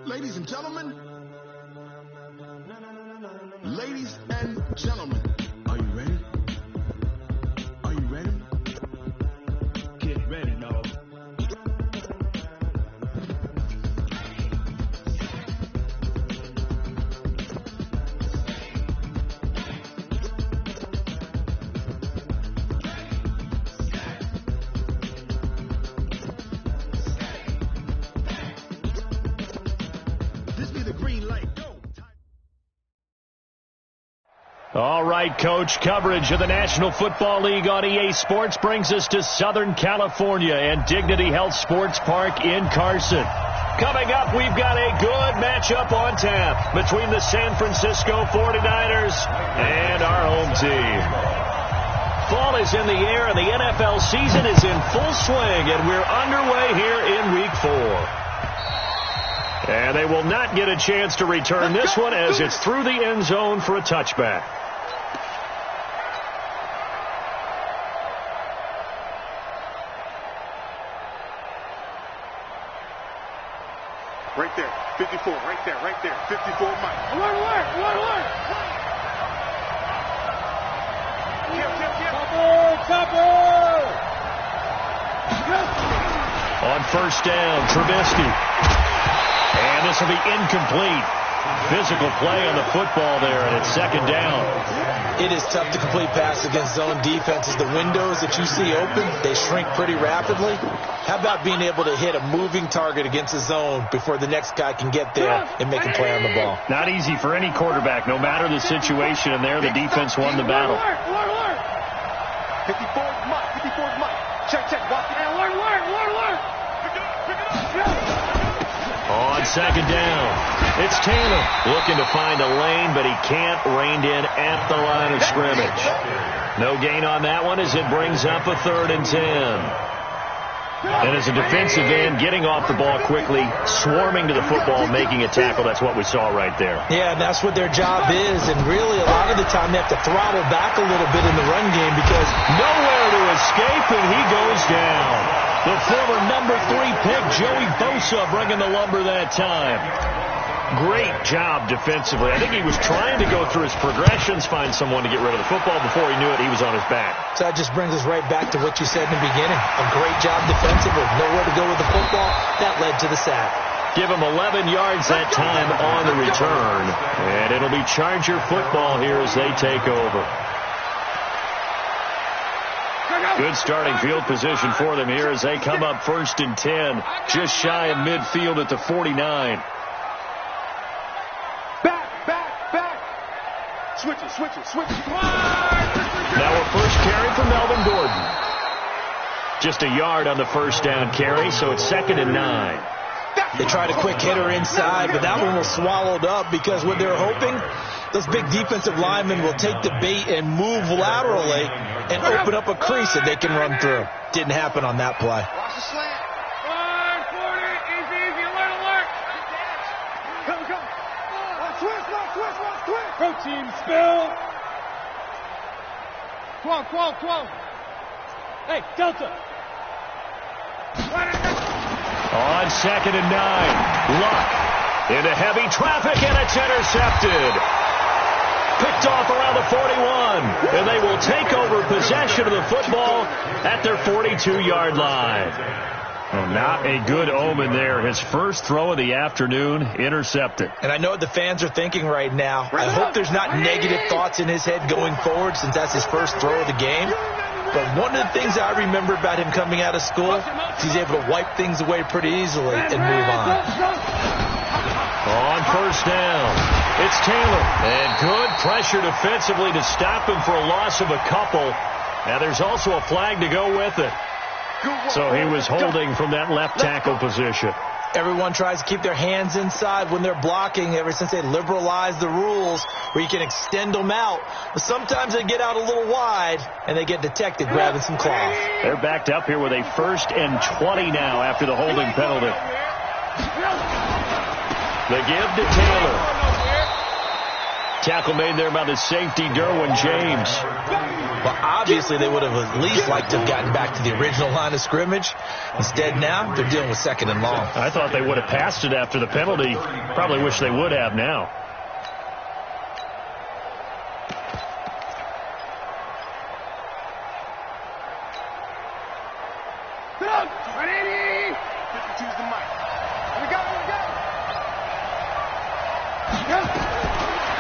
Ladies and gentlemen, are you ready? Are you ready? Get ready, no. This be the green light. Go. All right, Coach, coverage of the National Football League on EA Sports brings us to Southern California and Dignity Health Sports Park in Carson. Coming up, we've got a good matchup on tap between the San Francisco 49ers and our home team. Fall is in the air, and the NFL season is in full swing, and we're underway here in Week 4. And they will not get a chance to return this one as it's through the end zone for a touchback. Right there, 54, right there, 54, Mike. Alert! On first down, Trubisky. And this will be incomplete. Physical play on the football there, and it's second down. It is tough to complete pass against zone defenses. The windows that you see open, they shrink pretty rapidly. How about being able to hit a moving target against a zone before the next guy can get there and make a play on the ball? Not easy for any quarterback, no matter the situation, and there the defense won the battle. 54's Mike. Check, watch it. Alert! On second down, it's Taylor looking to find a lane, but he can't rein in at the line of scrimmage. No gain on that one as it brings up a 3rd and 10. And as a defensive end, getting off the ball quickly, swarming to the football, making a tackle, that's what we saw right there. Yeah, and that's what their job is, and really a lot of the time they have to throttle back a little bit in the run game because nowhere to escape, and he goes down. The former number 3 pick, Joey Bosa, bringing the lumber that time. Great job defensively. I think he was trying to go through his progressions, find someone to get rid of the football. Before he knew it, he was on his back. So that just brings us right back to what you said in the beginning. A great job defensively. Nowhere to go with the football. That led to the sack. Give him 11 yards that time on the return. And it'll be Charger football here as they take over. Good starting field position for them here as they come up 1st and 10. Just shy of midfield at the 49. Back. Switch it. Now a first carry for Melvin Gordon. Just a yard on the first down carry, so it's 2nd and 9. They tried a quick hitter inside, but that one was swallowed up because what they're hoping, those big defensive linemen will take the bait and move laterally and open up a crease that they can run through. Didn't happen on that play. Watch the slant. 140, easy, alert. Come. Switch. Go team, spill. 12. Hey, Delta. On 2nd and 9, Luck into heavy traffic, and it's intercepted. Picked off around the 41, and they will take over possession of the football at their 42-yard line. Well, not a good omen there. His first throw of the afternoon intercepted. And I know what the fans are thinking right now. I hope there's not negative thoughts in his head going forward since that's his first throw of the game. But one of the things I remember about him coming out of school is he's able to wipe things away pretty easily and move on. On first down, it's Taylor. And good pressure defensively to stop him for a loss of a couple. Now there's also a flag to go with it. So he was holding from that left tackle position. Everyone tries to keep their hands inside when they're blocking ever since they liberalized the rules where you can extend them out. But sometimes they get out a little wide and they get detected grabbing some cloth. They're backed up here with a 1st and 20 now after the holding penalty. The give to Taylor. tackle made there by the safety, Derwin James. Well, obviously they would have at least liked to have gotten back to the original line of scrimmage. Instead now, they're dealing with 2nd and long. I thought they would have passed it after the penalty. Probably wish they would have now.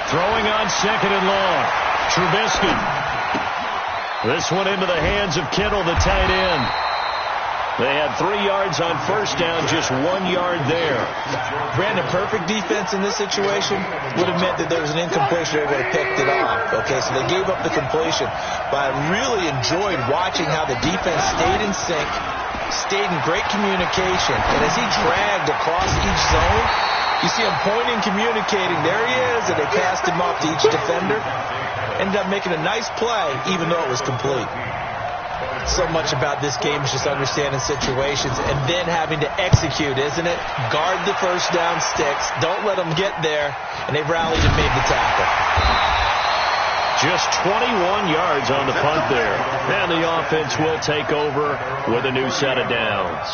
Throwing on 2nd and long. Trubisky. This one into the hands of Kittle, the tight end. They had 3 yards on first down, just 1 yard there. Brandon, perfect defense in this situation would have meant that there was an incompletion. They would have picked it off. Okay, so they gave up the completion. But I really enjoyed watching how the defense stayed in sync, stayed in great communication. And as he dragged across each zone, you see him pointing, communicating. There he is, and they passed him off to each defender. Ended up making a nice play, even though it was complete. So much about this game is just understanding situations and then having to execute, isn't it? Guard the first down sticks. Don't let them get there. And they rallied and made the tackle. Just 21 yards on the punt there. And the offense will take over with a new set of downs.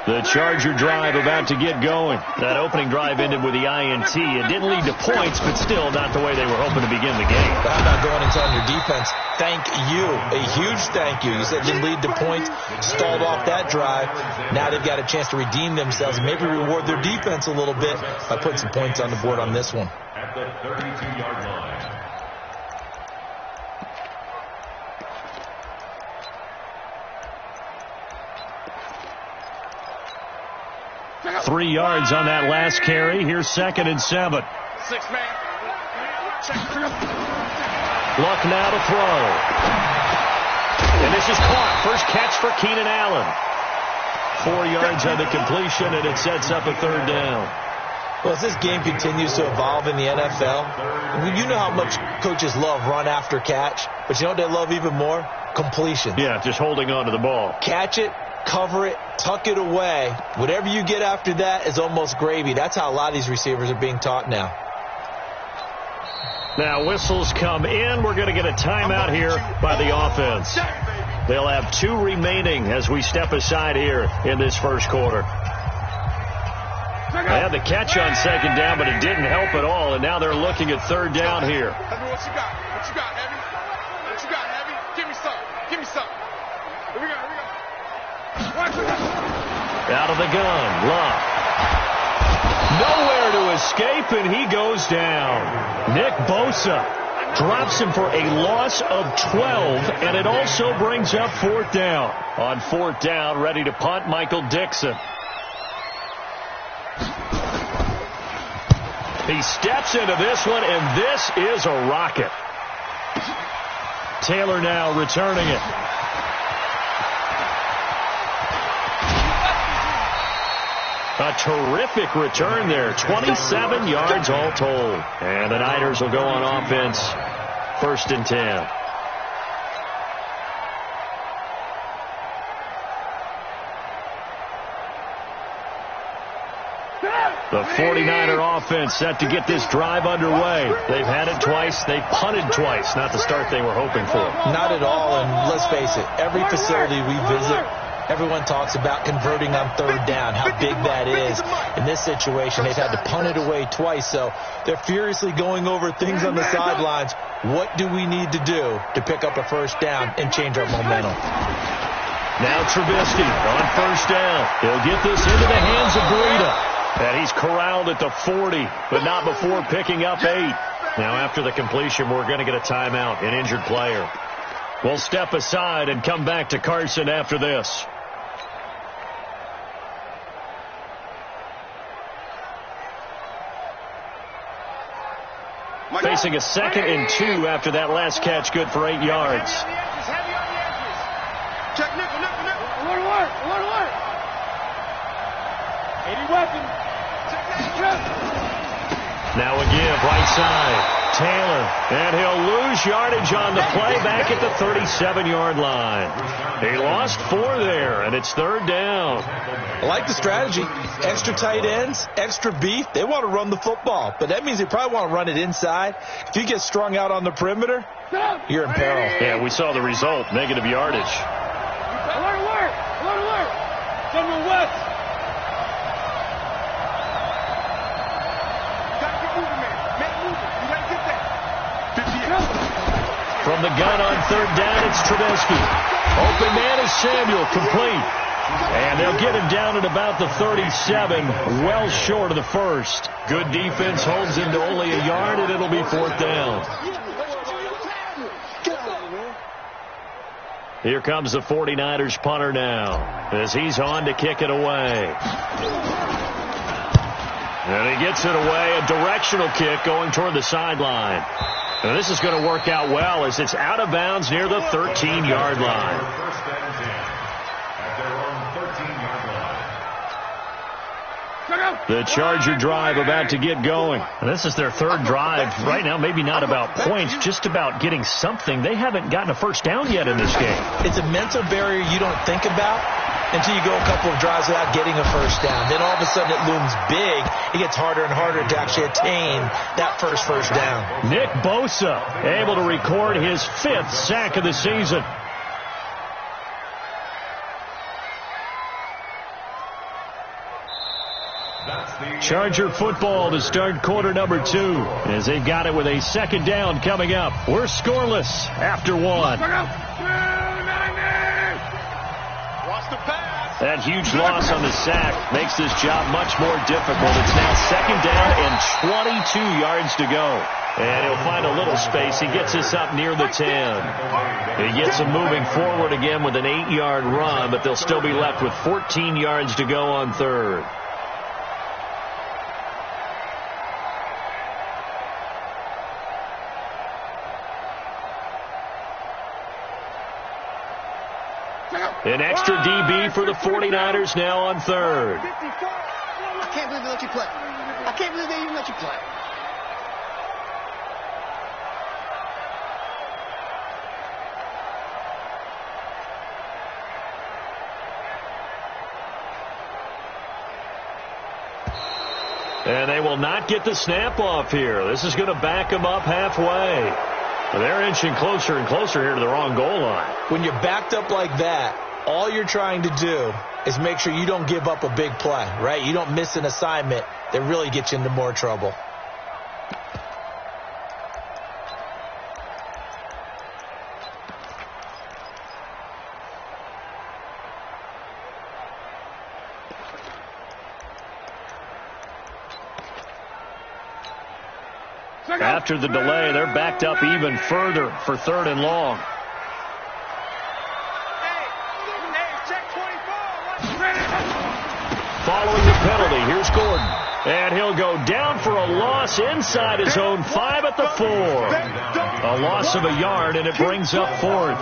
The Charger drive about to get going. That opening drive ended with the INT. It didn't lead to points, but still not the way they were hoping to begin the game. But how about going and telling your defense, thank you, a huge thank you. You said it didn't lead to points, stalled off that drive. Now they've got a chance to redeem themselves and maybe reward their defense a little bit by putting some points on the board on this one. At the 32-yard line. 3 yards on that last carry. Here's 2nd and 7. 6 man. Luck now to throw. And this is caught. First catch for Keenan Allen. 4 yards on the completion, and it sets up a 3rd down. Well, as this game continues to evolve in the NFL, you know how much coaches love run after catch, but you know what they love even more? Completions. Yeah, just holding on to the ball. Catch it, cover it, tuck it away. Whatever you get after that is almost gravy. That's how a lot of these receivers are being taught now. Now whistles come in. We're going to get a timeout here by the offense. They'll have 2 remaining as we step aside here in this first quarter. They had the catch on 2nd down, but it didn't help at all, and now they're looking at 3rd down here. What you got? What you got, Heavy? What you got, Heavy? Give me some. Give me some. Here we go. Here we go. Out of the gun, Luck. Nowhere to escape, and he goes down. Nick Bosa drops him for a loss of 12, and it also brings up 4th down. On 4th down, ready to punt, Michael Dixon. He steps into this one, and this is a rocket. Taylor now returning it. A terrific return there. 27 yards all told. And the Niners will go on offense. 1st and 10. The 49er offense set to get this drive underway. They've had it twice. They've punted twice. Not the start they were hoping for. Not at all, and let's face it, every facility we visit, everyone talks about converting on 3rd down, how big that is. In this situation, they've had to punt it away twice, so they're furiously going over things on the sidelines. What do we need to do to pick up a 1st down and change our momentum? Now Trubisky on 1st down. He'll get this into the hands of Breida. And he's corralled at the 40, but not before picking up 8. Now after the completion, we're going to get a timeout, an injured player. We'll step aside and come back to Carson after this. Facing a 2nd and 2 after that last catch, good for 8 yards. Heavy on the edges. Check nickel. Alert. 80 weapons. Now a give, right side. Taylor, and he'll lose yardage on the play back at the 37-yard line. He lost 4 there, and it's 3rd down. I like the strategy. Extra tight ends, extra beef. They want to run the football, but that means they probably want to run it inside. If you get strung out on the perimeter, you're in peril. Yeah, we saw the result, negative yardage. Alert, alert! Alert, alert! Someone west! From the gun on 3rd down, it's Trubisky. Open man is Samuel, complete. And they'll get him down at about the 37, well short of the first. Good defense holds him to only a yard, and it'll be 4th down. Here comes the 49ers punter now, as he's on to kick it away. And he gets it away, a directional kick going toward the sideline. And this is going to work out well as it's out of bounds near the 13-yard line. The Charger drive about to get going. And this is their 3rd drive. Right now, maybe not about points, just about getting something. They haven't gotten a first down yet in this game. It's a mental barrier you don't think about until you go a couple of drives without getting a first down. Then all of a sudden it looms big. It gets harder and harder to actually attain that first down. Nick Bosa able to record his 5th sack of the season. Charger football to start quarter number 2 as they've got it with a 2nd down coming up. We're scoreless after 1. That huge loss on the sack makes this job much more difficult. It's now 2nd down and 22 yards to go. And he'll find a little space. He gets us up near the 10. He gets them moving forward again with an 8-yard run, but they'll still be left with 14 yards to go on 3rd. An extra DB for the 49ers now on 3rd. I can't believe they let you play. I can't believe they even let you play. And they will not get the snap off here. This is going to back them up halfway. They're inching closer and closer here to the wrong goal line. When you're backed up like that, all you're trying to do is make sure you don't give up a big play, right? You don't miss an assignment that really gets you into more trouble. After the delay, they're backed up even further for 3rd and long. Following the penalty, here's Gordon. And he'll go down for a loss inside his own 5 at the 4. A loss of a yard, and it brings up 4th.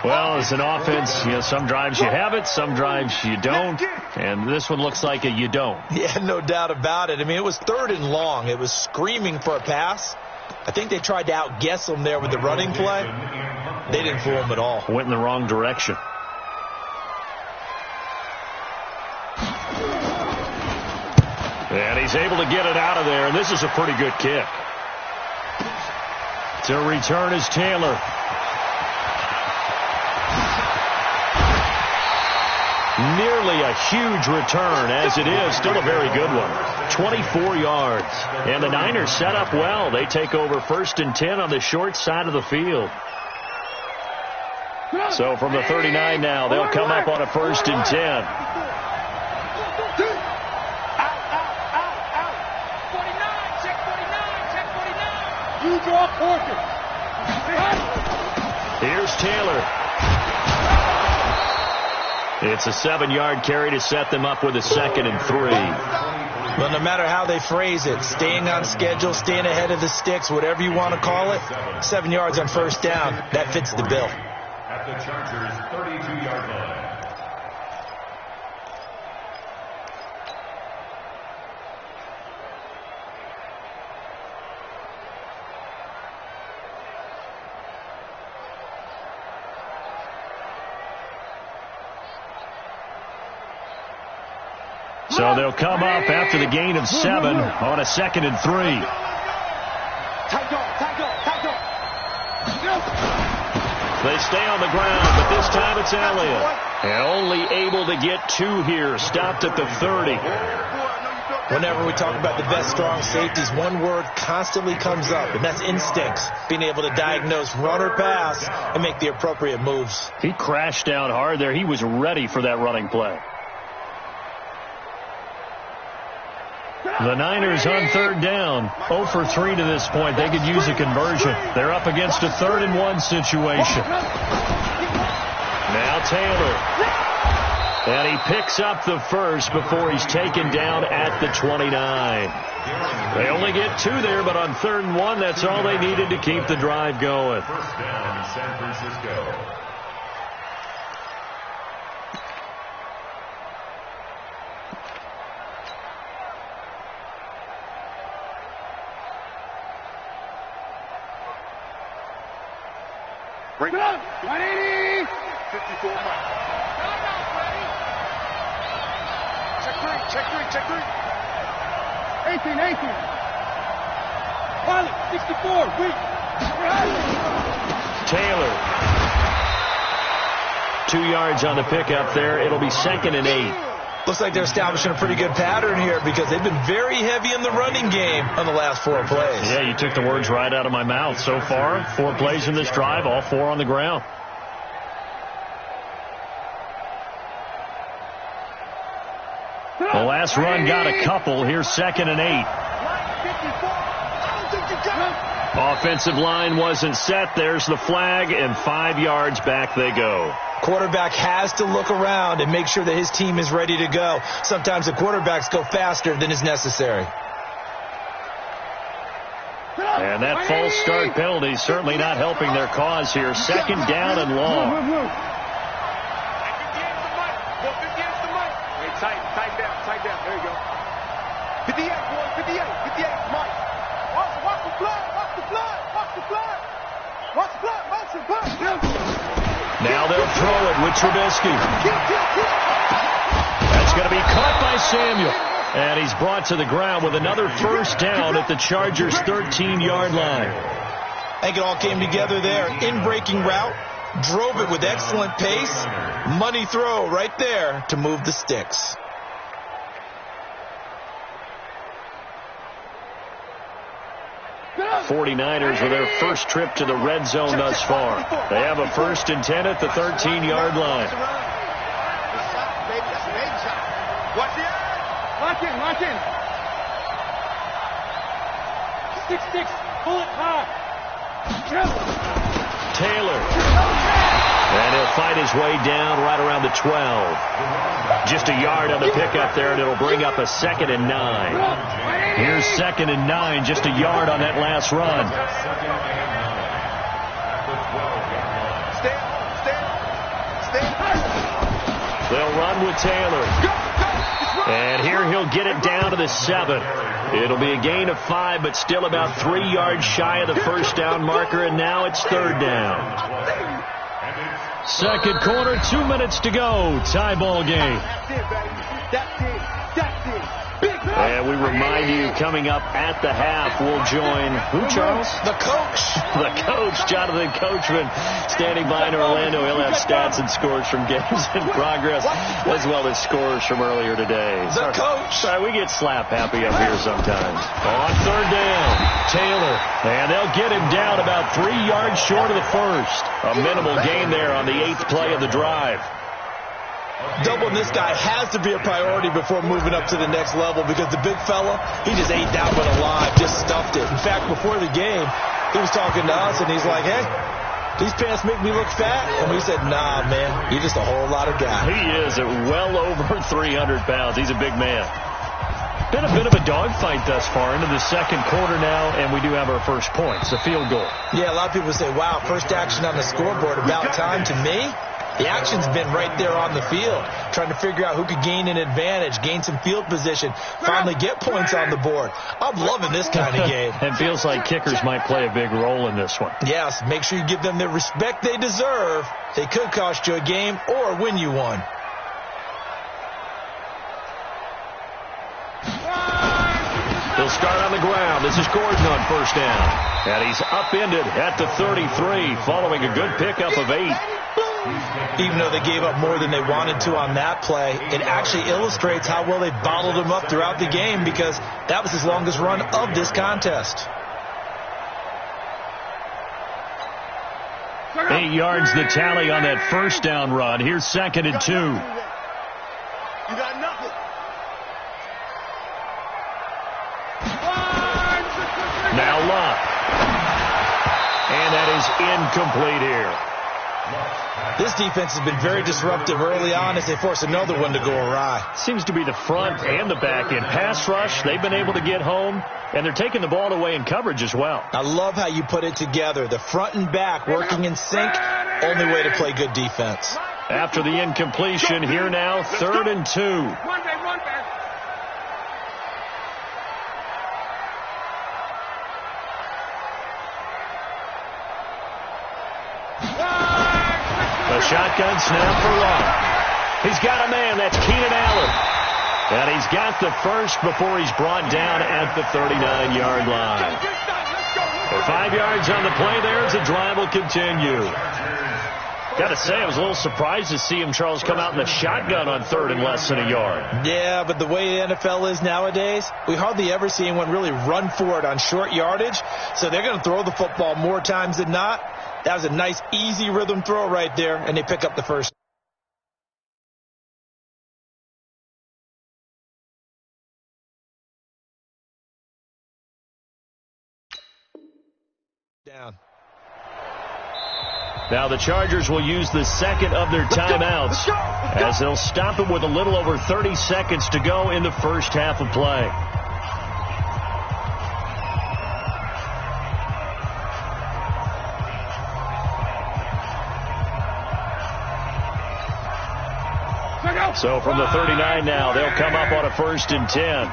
Well, as an offense, some drives you have it, some drives you don't. And this one looks like a you don't. Yeah, no doubt about it. I mean, it was 3rd and long. It was screaming for a pass. I think they tried to outguess him there with the running play. They didn't fool him at all. Went in the wrong direction. And he's able to get it out of there, and this is a pretty good kick. To return is Taylor. Nearly a huge return, as it is. Still a very good one. 24 yards. And the Niners set up well. They take over 1st and 10 on the short side of the field. So from the 39 now, they'll come up on a 1st and 10. You draw Porter. Here's Taylor. It's a 7-yard carry to set them up with a 2nd and 3. Well, no matter how they phrase it, staying on schedule, staying ahead of the sticks, whatever you want to call it, 7 yards on 1st down, that fits the bill. At the Chargers' 32-yard line. So they'll come up after the gain of 7 on a 2nd and 3. They stay on the ground, but this time it's Elliott. And only able to get 2 here, stopped at the 30. Whenever we talk about the best strong safeties, one word constantly comes up, and that's instincts. Being able to diagnose run or pass and make the appropriate moves. He crashed down hard there. He was ready for that running play. The Niners on 3rd down. 0 for 3 to this point. They could use a conversion. They're up against a 3rd and 1 situation. Now Taylor. And he picks up the first before he's taken down at the 29. They only get 2 there, but on 3rd and 1, that's all they needed to keep the drive going. First down, San Francisco. Break it up. 180. 54 miles. Check three. 18. Pilot, 64. Weak. Taylor. 2 yards on the pickup there. It'll be 2nd and 8. Looks like they're establishing a pretty good pattern here because they've been very heavy in the running game on the last 4 plays. Yeah, you took the words right out of my mouth. So far, 4 plays in this drive, all 4 on the ground. The last run got a couple. Here's 2nd and 8. Offensive line wasn't set. There's the flag, and 5 yards back they go. Quarterback has to look around and make sure that his team is ready to go. Sometimes the quarterbacks go faster than is necessary. And that false start penalty certainly not helping their cause here. 2nd down and long. Tight down. There you go. 58, boy. 58, Mike. Watch the blood. Motion, push. Now they'll throw it with Trubisky. That's going to be caught by Samuel. And he's brought to the ground with another first down at the Chargers' 13-yard line. I think it all came together there. In-breaking route. Drove it with excellent pace. Money throw right there to move the sticks. 49ers with their first trip to the red zone thus far. They have a 1st and 10 at the 13-yard line. Watch in. 6. Pull it high. Taylor. And he'll fight his way down right around the 12. Just a yard on the pickup there, and it'll bring up a 2nd and 9. Here's 2nd and 9, just a yard on that last run. They'll run with Taylor. And here he'll get it down to the 7. It'll be a gain of 5, but still about 3 yards shy of the first down marker, and now it's 3rd down. Second quarter, 2 minutes to go. Tie ball game. And we remind you, coming up at the half, we'll join who, Charles? The coach. The coach, Jonathan Coachman, standing by in Orlando. He'll have stats and scores from games in progress, as well as scores from earlier today. The coach. Sorry, we get slap happy up here sometimes. On 3rd down, Taylor. And they'll get him down about 3 yards short of the first. A minimal gain there on the 8th play of the drive. Doubling this guy has to be a priority before moving up to the next level because the big fella, he just ate that one alive, just stuffed it. In fact, before the game, he was talking to us, and he's like, hey, these pants make me look fat. And we said, nah, man, you're just a whole lot of guy. He is at well over 300 pounds. He's a big man. Been a bit of a dogfight thus far into the second quarter now, and we do have our first points, a field goal. Yeah, a lot of people say, wow, first action on the scoreboard, about time. To me, the action's been right there on the field, trying to figure out who could gain an advantage, gain some field position, finally get points on the board. I'm loving this kind of game. It feels like kickers might play a big role in this one. Yes, make sure you give them the respect they deserve. They could cost you a game or win you one. start on the ground. This is Gordon on first down. And he's upended at the 33 following a good pickup of 8. Even though they gave up more than they wanted to on that play, it actually illustrates how well they bottled him up throughout the game, because that was his longest run of this contest. 8 yards the tally on that first down run. Here's 2nd and 2. You got nothing. Now Luck. And that is incomplete here. This defense has been very disruptive early on as they force another one to go awry. Seems to be the front and the back end. Pass rush, they've been able to get home, and they're taking the ball away in coverage as well. I love how you put it together. The front and back working in sync, only way to play good defense. After the incompletion, here now, 3rd and 2. One back. A shotgun snap for Luck. He's got a man. That's Keenan Allen. And he's got the first before he's brought down at the 39-yard line. 5 yards on the play there as the drive will continue. Got to say, I was a little surprised to see him, Charles, come out in the shotgun on 3rd and less than a yard. Yeah, but the way the NFL is nowadays, we hardly ever see anyone really run for it on short yardage. So they're going to throw the football more times than not. That was a nice, easy rhythm throw right there, and they pick up the first. Down. Now the Chargers will use the second of their timeouts as they'll stop it with a little over 30 seconds to go in the first half of play. So from the 39 now, they'll come up on a 1st and 10.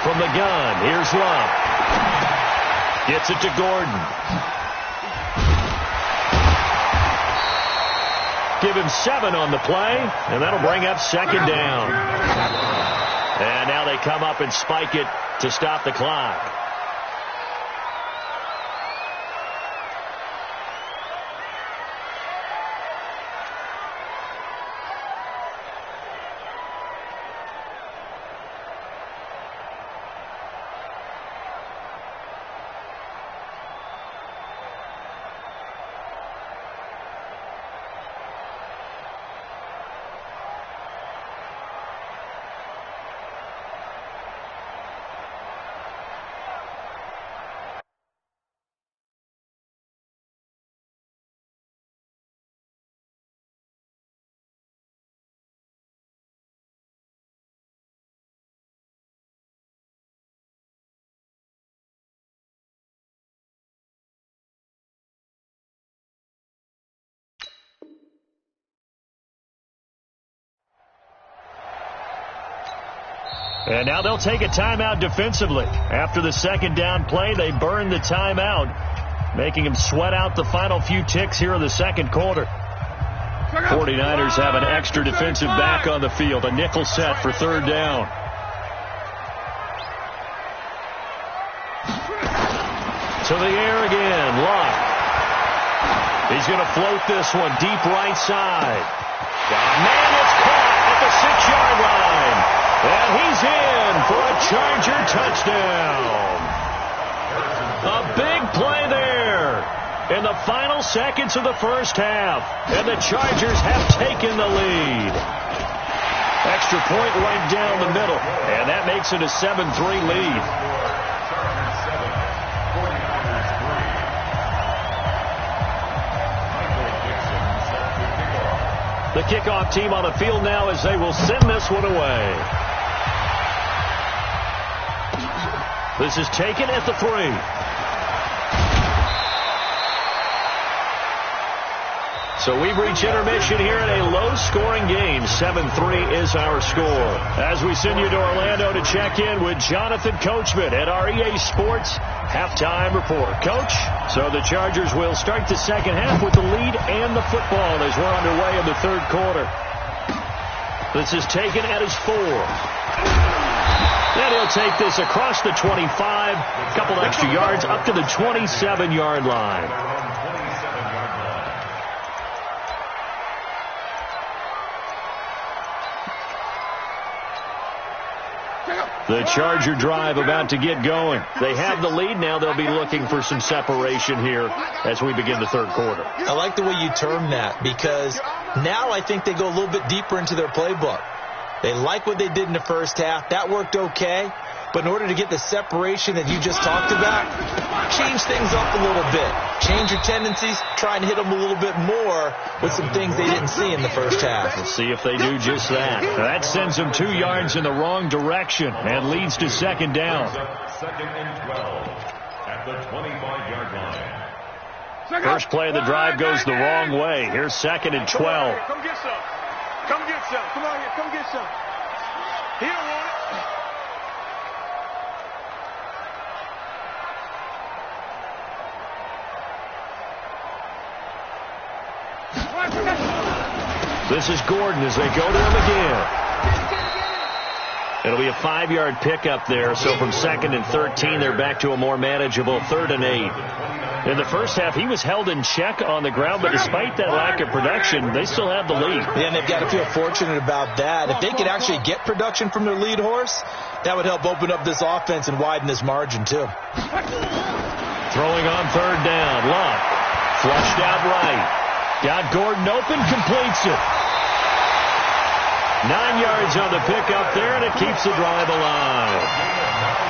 From the gun, here's Luck. Gets it to Gordon. Give him 7 on the play, and that'll bring up 2nd down. And now they come up and spike it to stop the clock. And now they'll take a timeout defensively. After the 2nd down play, they burn the timeout, making them sweat out the final few ticks here in the 2nd quarter. 49ers have an extra defensive back on the field, a nickel set for 3rd down. To the air again, Luck. He's going to float this one deep right side. Man, it's caught at the 6-yard line. And he's in for a Charger touchdown. A big play there in the final seconds of the first half. And the Chargers have taken the lead. Extra point right down the middle. And that makes it a 7-3 lead. The kickoff team on the field now as they will send this one away. This is taken at the 3. So we've reached intermission here in a low-scoring game. 7-3 is our score. As we send you to Orlando to check in with Jonathan Coachman at our EA Sports Halftime Report. Coach, so the Chargers will start the second half with the lead and the football as we're underway in the 3rd quarter. This is taken at his 4. And he'll take this across the 25, a couple extra yards up to the 27-yard line. The Charger drive about to get going. They have the lead. Now they'll be looking for some separation here as we begin the third quarter. I like the way you term that, because now I think they go a little bit deeper into their playbook. They like what they did in the first half. That worked okay. But in order to get the separation that you just talked about, change things up a little bit. Change your tendencies. Try and hit them a little bit more with some things they didn't see in the first half. We'll see if they do just that. That sends them 2 yards in the wrong direction and leads to second down. Second and 12 at the 25-yard line. First play of the drive goes the wrong way. Here's second and 12. Come get some. Come get some. Come on here. Come get some. He don't want it. This is Gordon as they go to him again. It'll be a 5-yard pickup there. So from second and 13, they're back to a more manageable 3rd and 8. In the first half, he was held in check on the ground, but despite that lack of production, they still have the lead. Yeah, and they've got to feel fortunate about that. If they could actually get production from their lead horse, that would help open up this offense and widen this margin, too. Throwing on 3rd down. Luck. Flushed out right. Got Gordon open, completes it. 9 yards on the pickup there, and it keeps the drive alive.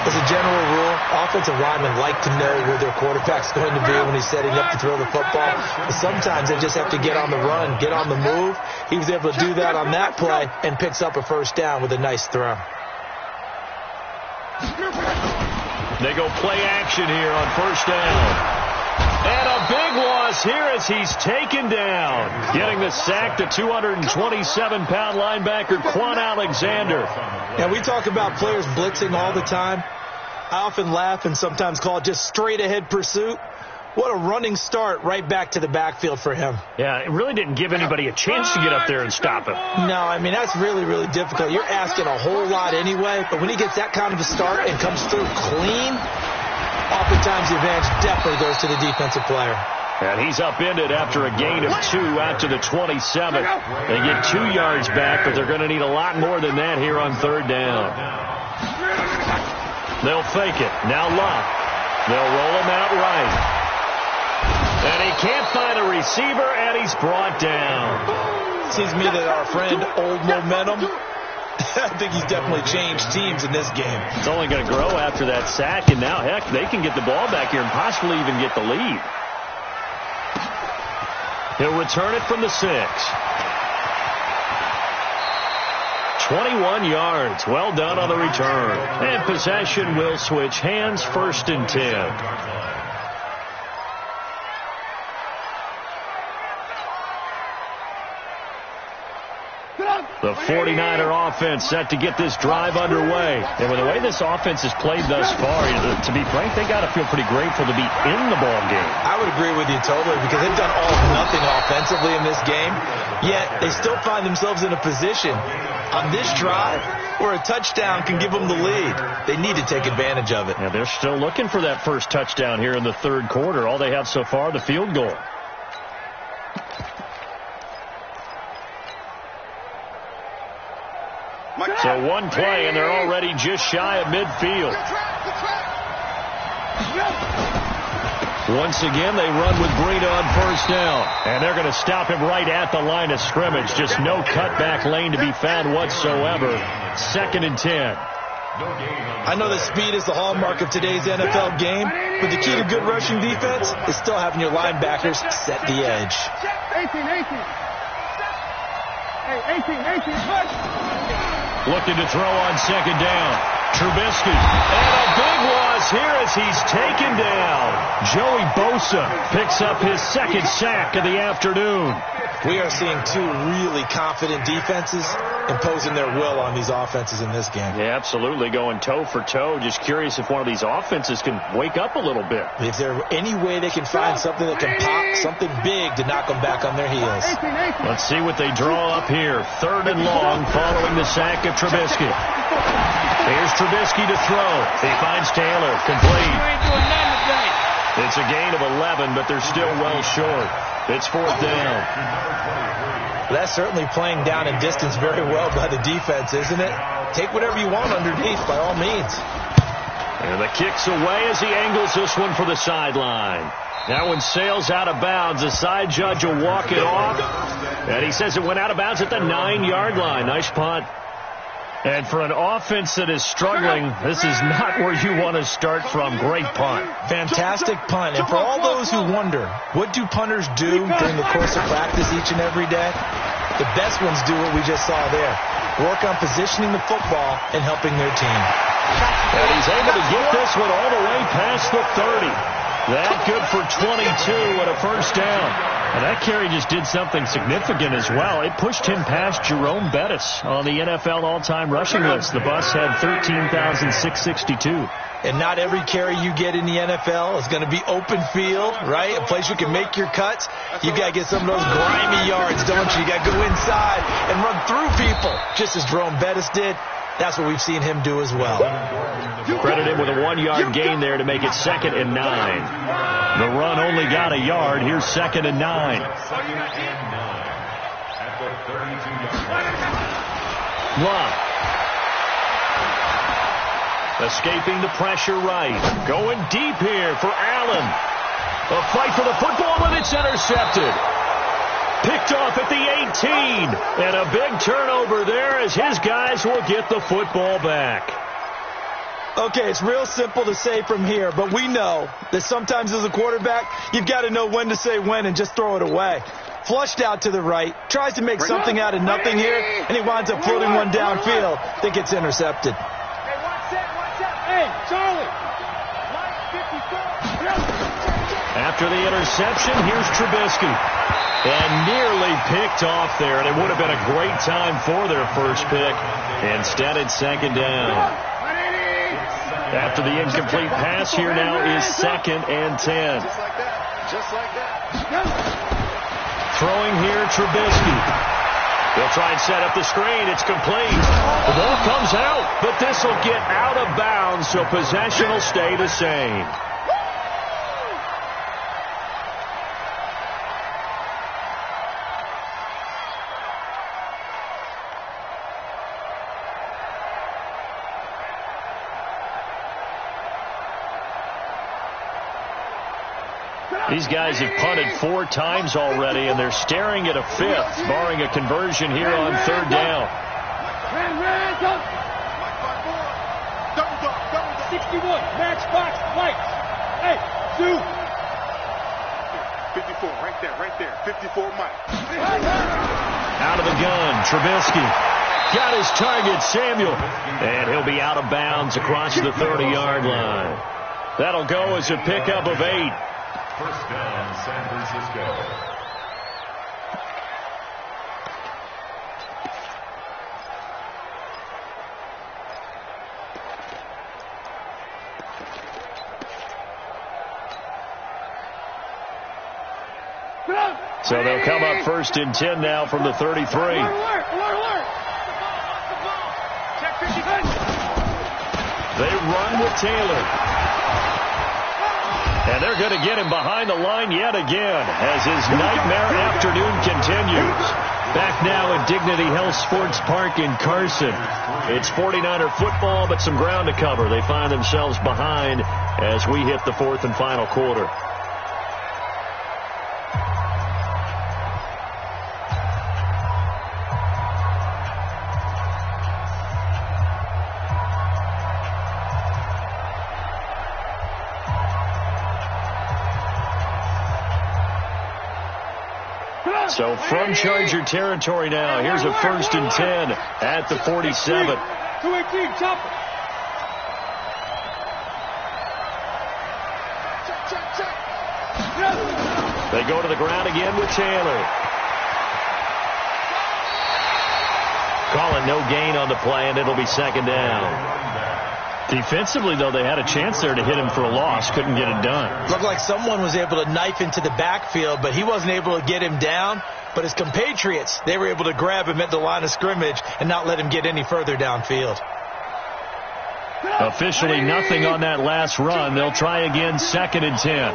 As a general rule, offensive linemen like to know where their quarterback's going to be when he's setting up to throw the football. But sometimes they just have to get on the run, get on the move. He was able to do that on that play and picks up a first down with a nice throw. They go play action here on 1st down. And a big loss here as he's taken down. Getting the sack, the 227-pound linebacker, Quan Alexander. And we talk about players blitzing all the time. I often laugh and sometimes call it just straight-ahead pursuit. What a running start right back to the backfield for him. Yeah, it really didn't give anybody a chance to get up there and stop him. No, I mean, that's really, really difficult. You're asking a whole lot anyway, but when he gets that kind of a start and comes through clean, oftentimes the advantage definitely goes to the defensive player. And he's upended after a gain of 2 out to the 27. They get 2 yards back, but they're going to need a lot more than that here on 3rd down. They'll fake it. Now Luck. They'll roll him out right. And he can't find a receiver, and he's brought down. Seems to me that our friend, Old Momentum, I think he's definitely changed teams in this game. It's only going to grow after that sack, and now, heck, they can get the ball back here and possibly even get the lead. He'll return it from the 6. 21 yards. Well done on the return. And possession will switch hands, 1st and 10. The 49er offense set to get this drive underway. And with the way this offense has played thus far, to be frank, they got to feel pretty grateful to be in the ball game. I would agree with you totally, because they've done all or nothing offensively in this game, yet they still find themselves in a position on this drive where a touchdown can give them the lead. They need to take advantage of it. Yeah, they're still looking for that first touchdown here in the 3rd quarter. All they have so far, the field goal. So one play, and they're already just shy of midfield. Once again, they run with Breida on 1st down. And they're going to stop him right at the line of scrimmage. Just no cutback lane to be found whatsoever. 2nd and 10. I know that speed is the hallmark of today's NFL game, but the key to good rushing defense is still having your linebackers set the edge. 18. Hey, 18. Looking to throw on 2nd down. Trubisky. And a big loss here as he's taken down. Joey Bosa picks up his 2nd sack of the afternoon. We are seeing two really confident defenses imposing their will on these offenses in this game. Yeah, absolutely, going toe for toe. Just curious if one of these offenses can wake up a little bit. If there's any way they can find something that can pop, something big to knock them back on their heels. Let's see what they draw up here. 3rd and long following the sack of Trubisky. Here's Trubisky to throw. He finds Taylor. Complete. It's a gain of 11, but they're still well short. It's 4th down. That's certainly playing down and distance very well by the defense, isn't it? Take whatever you want underneath, by all means. And the kick's away as he angles this one for the sideline. That one sails out of bounds. The side judge will walk it off. And he says it went out of bounds at the 9-yard line. Nice punt. And for an offense that is struggling, this is not where you want to start from. Great punt. Fantastic punt. And for all those who wonder, what do punters do during the course of practice each and every day? The best ones do what we just saw there. Work on positioning the football and helping their team. And he's able to get this one all the way past the 30. That good for 22 and a first down. And that carry just did something significant as well. It pushed him past Jerome Bettis on the NFL all-time rushing list. The bus had 13,662. And not every carry you get in the NFL is going to be open field, right? A place you can make your cuts. You got to get some of those grimy yards, don't you? You got to go inside and run through people, just as Jerome Bettis did. That's what we've seen him do as well. Credit him with a 1-yard gain there to make it 2nd and 9. The run only got a yard. Here's 2nd and 9. 2nd and 9 at the 32-yard line. Love. Escaping the pressure right. Going deep here for Allen. A fight for the football, and it's intercepted. Picked off at the 18. And a big turnover there as his guys will get the football back. Okay, it's real simple to say from here, but we know that sometimes as a quarterback, you've got to know when to say when and just throw it away. Flushed out to the right, tries to make something out of nothing here, and he winds up floating one downfield that gets intercepted. Hey, watch that. Hey, Charlie. After the interception, here's Trubisky. And nearly picked off there, and it would have been a great time for their first pick. Instead, it's 2nd down. After the incomplete pass, here now is 2nd and 10. Just like that. Throwing here, Trubisky. They'll try and set up the screen. It's complete. The ball comes out, but this will get out of bounds, so possession will stay the same. These guys have punted 4 times already, and they're staring at a 5th, barring a conversion here on 3rd down. 61, matchbox, light. Hey, Sue. 54, right there. 54, Mike. Out of the gun, Trubisky. Got his target, Samuel. And he'll be out of bounds across the 30-yard line. That'll go as a pickup of 8. First down, San Francisco. So they'll come up 1st and 10 now from the 33. Alert. Check 50. They run with Taylor. And they're going to get him behind the line yet again as his nightmare afternoon continues. Back now at Dignity Health Sports Park in Carson. It's 49er football, but some ground to cover. They find themselves behind as we hit the 4th and final quarter. So from Charger territory now, here's a 1st and 10 at the 47. 218, chopper. They go to the ground again with Taylor. Calling no gain on the play, and it'll be second down. Defensively, though, they had a chance there to hit him for a loss. Couldn't get it done. Looked like someone was able to knife into the backfield, but he wasn't able to get him down. But his compatriots, they were able to grab him at the line of scrimmage and not let him get any further downfield. Officially nothing on that last run. They'll try again, 2nd and 10.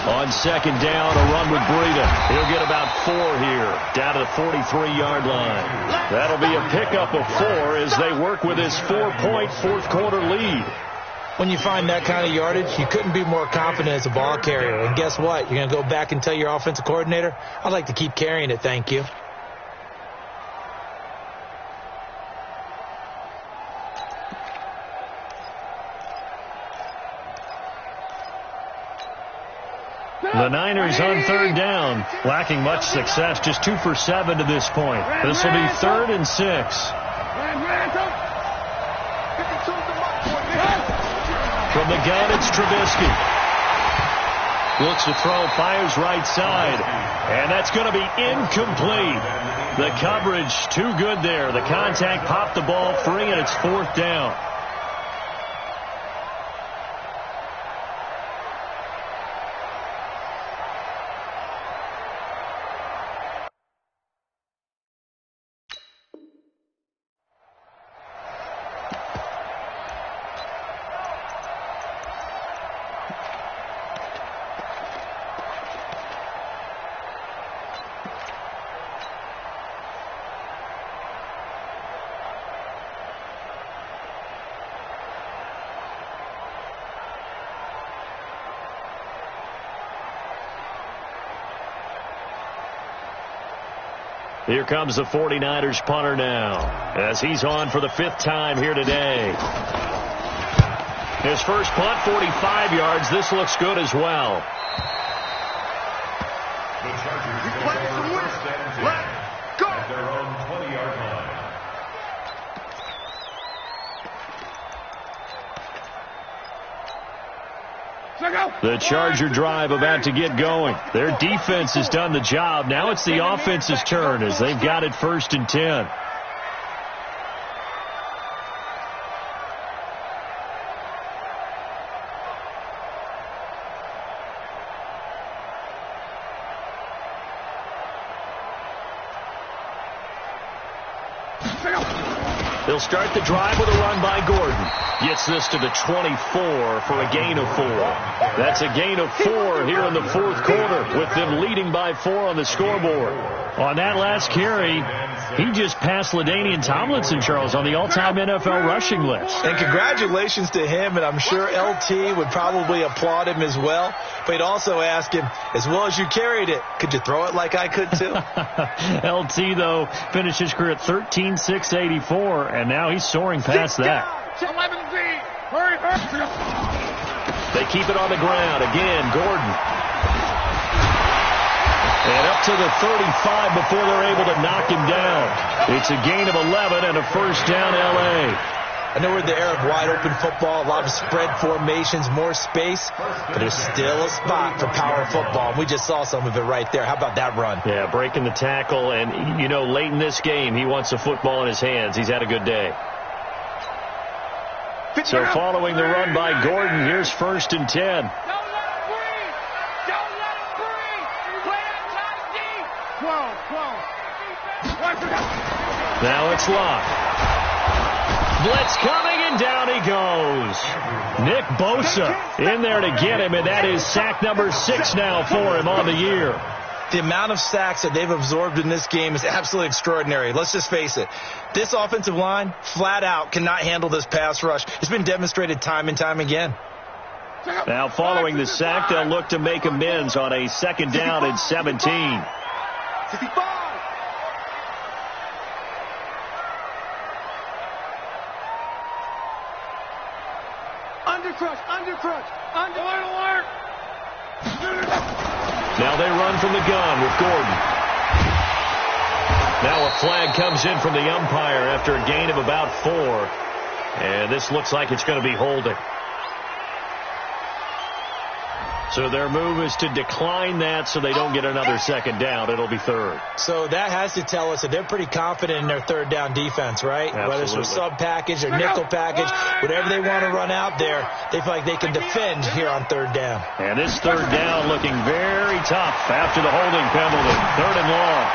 On 2nd down, a run with Breida. He'll get about 4 here, down to the 43-yard line. That'll be a pickup of 4 as they work with his 4-point fourth-quarter lead. When you find that kind of yardage, you couldn't be more confident as a ball carrier. And guess what? You're going to go back and tell your offensive coordinator, I'd like to keep carrying it, thank you. The Niners on 3rd down, lacking much success, just 2 for 7 to this point. This will be 3rd and 6. From the gun, it's Trubisky. Looks to throw, fires right side, and that's going to be incomplete. The coverage too good there. The contact popped the ball free, and it's 4th down. Here comes the 49ers punter now, as he's on for the 5th time here today. His first punt, 45 yards. This looks good as well. The Chargers will go first and 10 at their own 20-yard line. The Charger drive about to get going. Their defense has done the job. Now it's the offense's turn as they've got it 1st and 10. They'll start the drive with a run by Gordon. Gets this to the 24 for a gain of 4. That's a gain of 4 here in the 4th quarter, with them leading by 4 on the scoreboard. On that last carry, he just passed LaDainian Tomlinson, Charles, on the all-time NFL rushing list. And congratulations to him, and I'm sure LT would probably applaud him as well. But he'd also ask him, as well as you carried it, could you throw it like I could too? LT, though, finished his career at 13,684, and now he's soaring past that. 11Z. Hurry, hurry. They keep it on the ground. Again, Gordon. And up to the 35 before they're able to knock him down. It's a gain of 11 and a 1st down, L.A. I know we're in the era of wide-open football, a lot of spread formations, more space, but there's still a spot for power football. We just saw some of it right there. How about that run? Yeah, breaking the tackle, and, you know, late in this game, he wants the football in his hands. He's had a good day. So following the run by Gordon, here's 1st and 10. Don't let him breathe. Don't let him breathe. Play outside deep. 12. Now it's locked. Blitz coming, and down he goes. Nick Bosa in there to get him, and that is sack number 6 now for him on the year. The amount of sacks that they've absorbed in this game is absolutely extraordinary. Let's just face it. This offensive line, flat out, cannot handle this pass rush. It's been demonstrated time and time again. Now following the sack, they'll look to make amends on a 2nd down and 17. 65. Under alert. Now they run from the gun with Gordon. Now a flag comes in from the umpire after a gain of about 4. And this looks like it's going to be holding. So their move is to decline that so they don't get another second down. It'll be third. So that has to tell us that they're pretty confident in their third down defense, right? Absolutely. Whether it's their sub package or nickel package, whatever they want to run out there, they feel like they can defend here on third down. And this third down looking very tough after the holding penalty. Third and long.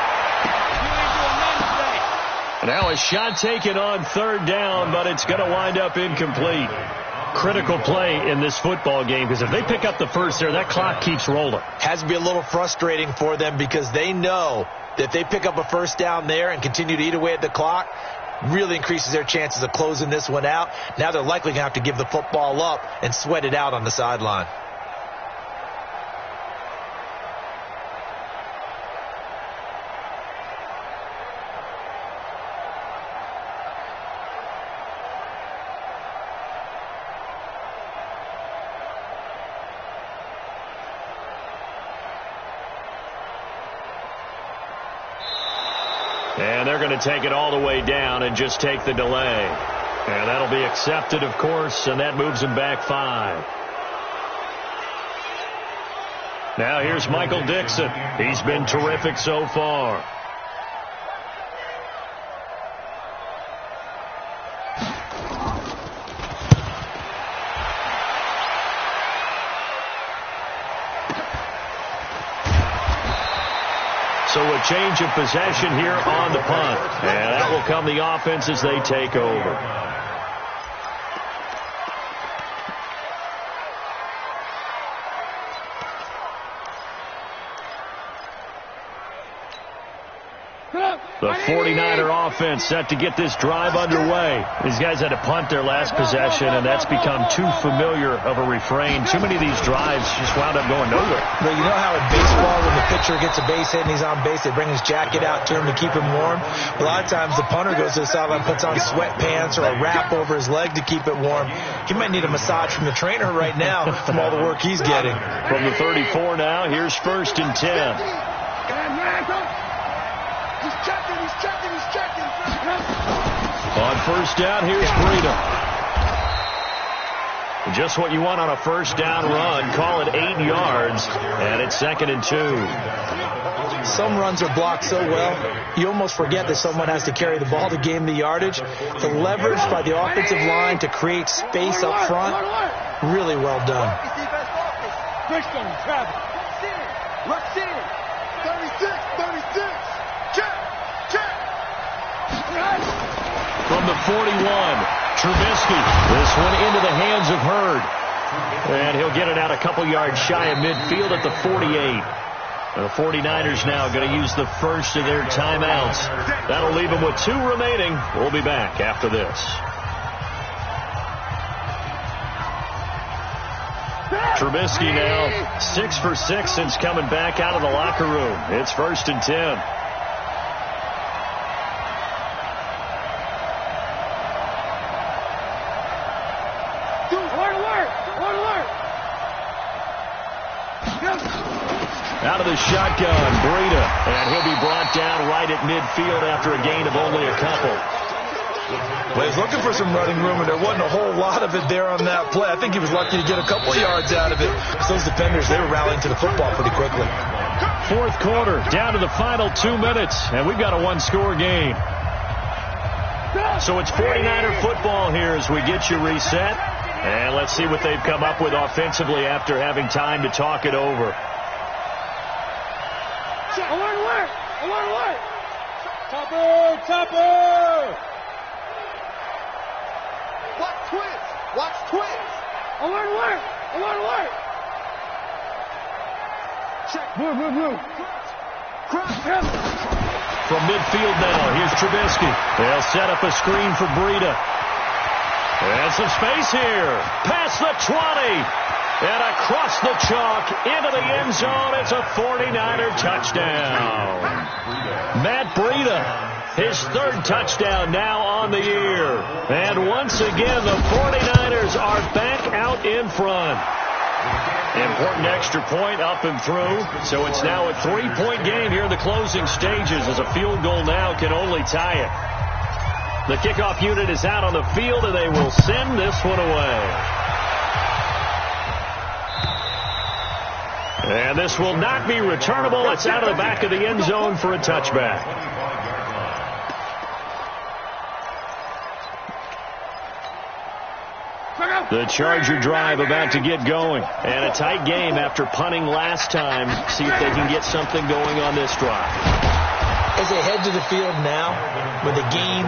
And now a shot taken on third down, but it's going to wind up incomplete. Critical play in this football game, because if they pick up the first there, that clock keeps rolling. Has to be a little frustrating for them because they know that if they pick up a first down there and continue to eat away at the clock, really increases their chances of closing this one out. Now they're likely going to have to give the football up and sweat it out on the sideline. And they're going to take it all the way down and just take the delay. And that'll be accepted, of course, and that moves him back 5. Now here's Michael Dixon. He's been terrific so far. So a change of possession here on the punt. And that will come the offense as they take over. The 49er offense set to get this drive underway. These guys had to punt their last possession, and that's become too familiar of a refrain. Too many of these drives just wound up going nowhere. Well, you know how in baseball, when the pitcher gets a base hit and he's on base, they bring his jacket out to him to keep him warm? A lot of times the punter goes to the sideline, puts on sweatpants or a wrap over his leg to keep it warm. He might need a massage from the trainer right now from all the work he's getting. From the 34 now, here's 1st and 10. He's checking. On first down, here's Breida. Just what you want on a first down run. Call it 8 yards, and it's 2nd and 2. Some runs are blocked so well, you almost forget that someone has to carry the ball to gain the yardage. The leverage by the offensive line to create space up front, really well done. Let's see. 36. Check. From the 41, Trubisky. This one into the hands of Hurd. And he'll get it out a couple yards shy of midfield at the 48. The 49ers now going to use the first of their timeouts. That'll leave them with 2 remaining. We'll be back after this. Trubisky now 6 for 6 since coming back out of the locker room. It's 1st and 10. Out of the shotgun, Breida, and he'll be brought down right at midfield after a gain of only a couple. Well, he's looking for some running room, and there wasn't a whole lot of it there on that play. I think he was lucky to get a couple yards out of it, because those defenders, they were rallying to the football pretty quickly. 4th quarter, down to the final 2 minutes, and we've got a 1-score game. So it's 49er football here as we get you reset. And let's see what they've come up with offensively after having time to talk it over. I want to work. Topper. Watch twins. I want to work. Check. Move. Cross. From midfield now, here's Trubisky. They'll set up a screen for Breida. And some space here. Past the 20. And across the chalk into the end zone. It's a 49er touchdown. Matt Breida, his 3rd touchdown now on the year. And once again, the 49ers are back out in front. Important extra point up and through. So it's now a 3-point game here in the closing stages, as a field goal now can only tie it. The kickoff unit is out on the field, and they will send this one away. And this will not be returnable. It's out of the back of the end zone for a touchback. The Charger drive about to get going. And a tight game after punting last time. See if they can get something going on this drive. As they head to the field now, with the game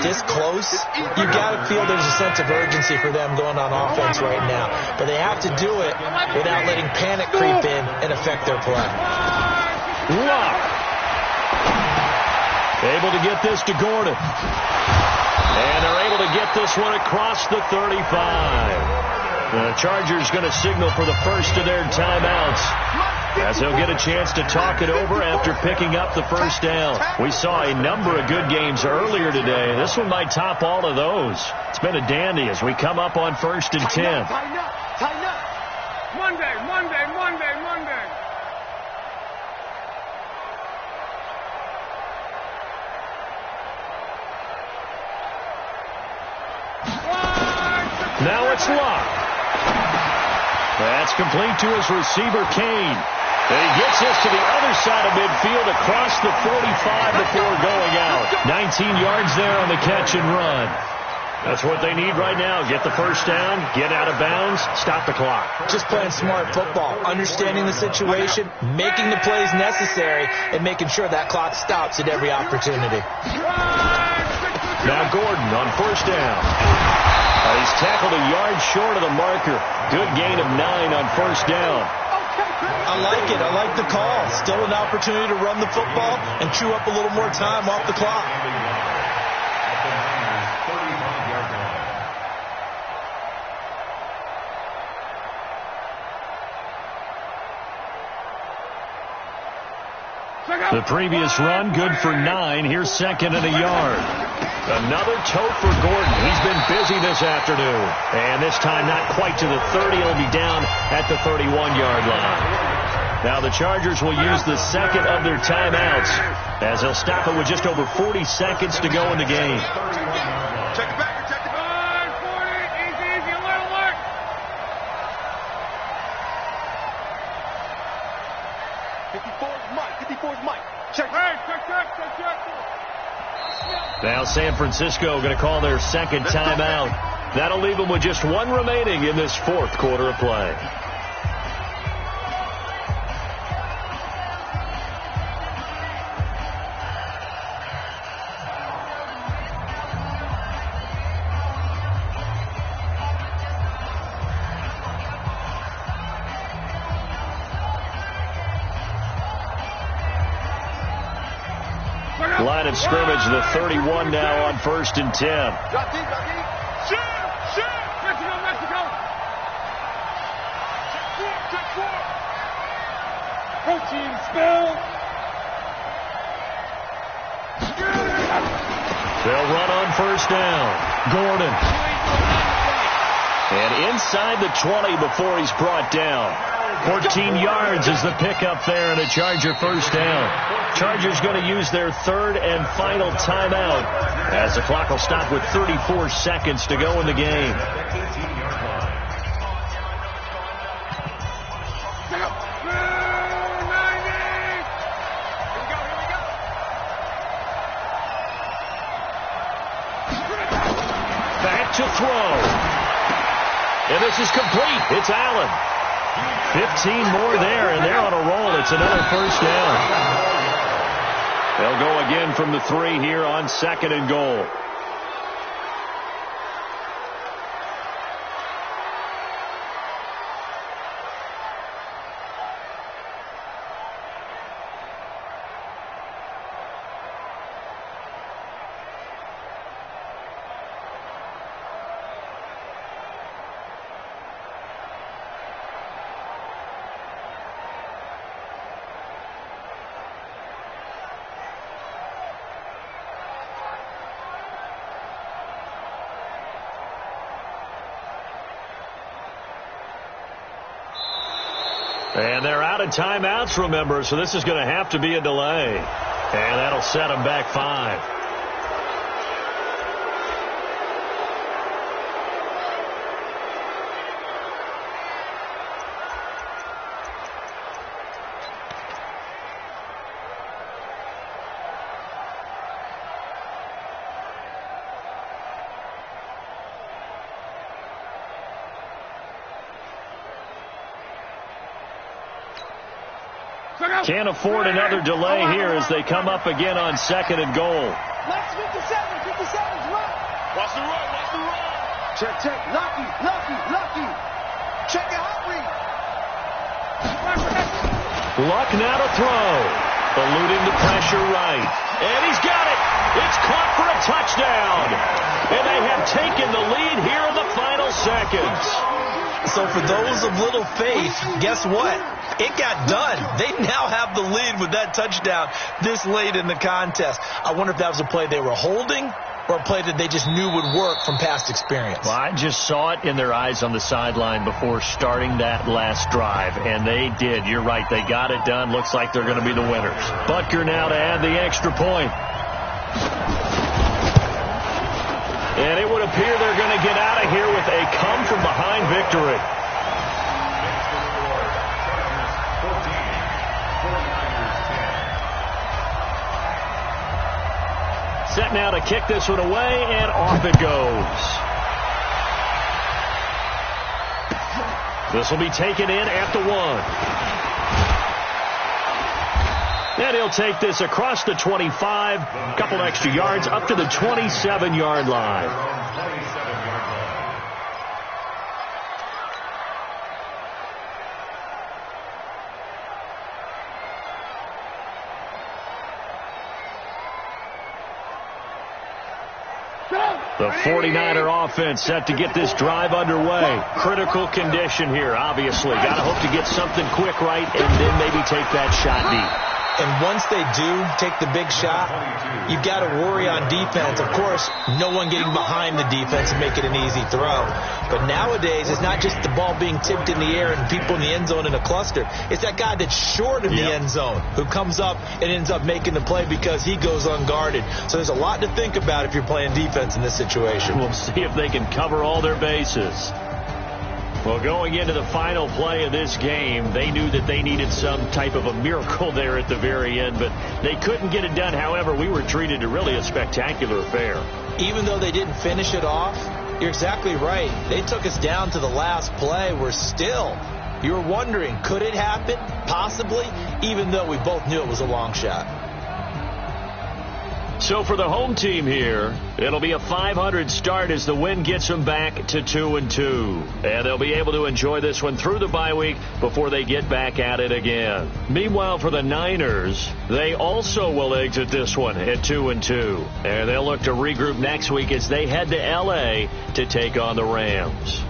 this close, you've got to feel there's a sense of urgency for them going on offense right now. But they have to do it without letting panic creep in and affect their play. Luck. Able to get this to Gordon. And they're able to get this one across the 35. The Chargers going to signal for the first of their timeouts, as they'll get a chance to talk it over after picking up the first down. We saw a number of good games earlier today. This one might top all of those. It's been a dandy as we come up on 1st and 10. Tighten up. Monday. Now it's Luck. That's complete to his receiver, Kane. And he gets this to the other side of midfield across the 45 before going out. 19 yards there on the catch and run. That's what they need right now. Get the first down, get out of bounds, stop the clock. Just playing smart football, understanding the situation, making the plays necessary, and making sure that clock stops at every opportunity. Now Gordon on first down. He's tackled a yard short of the marker. Good gain of 9 on first down. I like it. I like the call. Still an opportunity to run the football and chew up a little more time off the clock. The previous run, good for 9. Here's 2nd and a yard. Another tote for Gordon. He's been busy this afternoon. And this time not quite to the 30. He'll be down at the 31-yard line. Now the Chargers will use the second of their timeouts, as they'll stop it with just over 40 seconds to go in the game. Check it back. Check it back. 40. Easy. Little work. Check. Now San Francisco going to call their second timeout. That'll leave them with just 1 remaining in this 4th quarter of play. Line of scrimmage, the 31 now on 1st and 10. Drop deep. Shoot. Mexico. Check 4. Protein spill. They'll run on first down. Gordon. And inside the 20 before he's brought down. 14 yards is the pickup there and a Charger first down. Chargers going to use their 3rd and final timeout, as the clock will stop with 34 seconds to go in the game. Back to throw. And this is complete. It's Allen. 15 more there, and they're on a roll. It's another first down. They'll go again from the 3 here on 2nd and goal. And they're out of timeouts, remember, so this is going to have to be a delay. And that'll set them back 5. Can't afford another delay here as they come up again on 2nd and goal. Let's 57's right. Watch the run, watch the run. Check. Lucky. Check your hot read. Luck now to throw. Eluding the pressure right. And he's got it. It's caught for a touchdown. And they have taken the lead here in the final seconds. So for those of little faith, guess what? It got done. They now have the lead with that touchdown this late in the contest. I wonder if that was a play they were holding or a play that they just knew would work from past experience. Well, I just saw it in their eyes on the sideline before starting that last drive, and they did. You're right. They got it done. Looks like they're going to be the winners. Butker now to add the extra point. And it would appear they're going to get out of here with a come-from-behind victory. Set now to kick this one away, and off it goes. This will be taken in at the 1. And he'll take this across the 25, a couple extra yards, up to the 27-yard line. The 49er offense set to get this drive underway. Critical condition here, obviously. Got to hope to get something quick right and then maybe take that shot deep. And once they do take the big shot, you've got to worry on defense. Of course, no one getting behind the defense and make it an easy throw. But nowadays, it's not just the ball being tipped in the air and people in the end zone in a cluster. It's that guy that's short of the end zone who comes up and ends up making the play because he goes unguarded. So there's a lot to think about if you're playing defense in this situation. We'll see if they can cover all their bases. Well, going into the final play of this game, they knew that they needed some type of a miracle there at the very end, but they couldn't get it done. However, we were treated to really a spectacular affair. Even though they didn't finish it off, you're exactly right. They took us down to the last play. We're still, you were wondering, could it happen? Possibly, even though we both knew it was a long shot. So for the home team here, it'll be a .500 start as the win gets them back to 2-2. And they'll be able to enjoy this one through the bye week before they get back at it again. Meanwhile, for the Niners, they also will exit this one at 2-2. And they'll look to regroup next week as they head to L.A. to take on the Rams.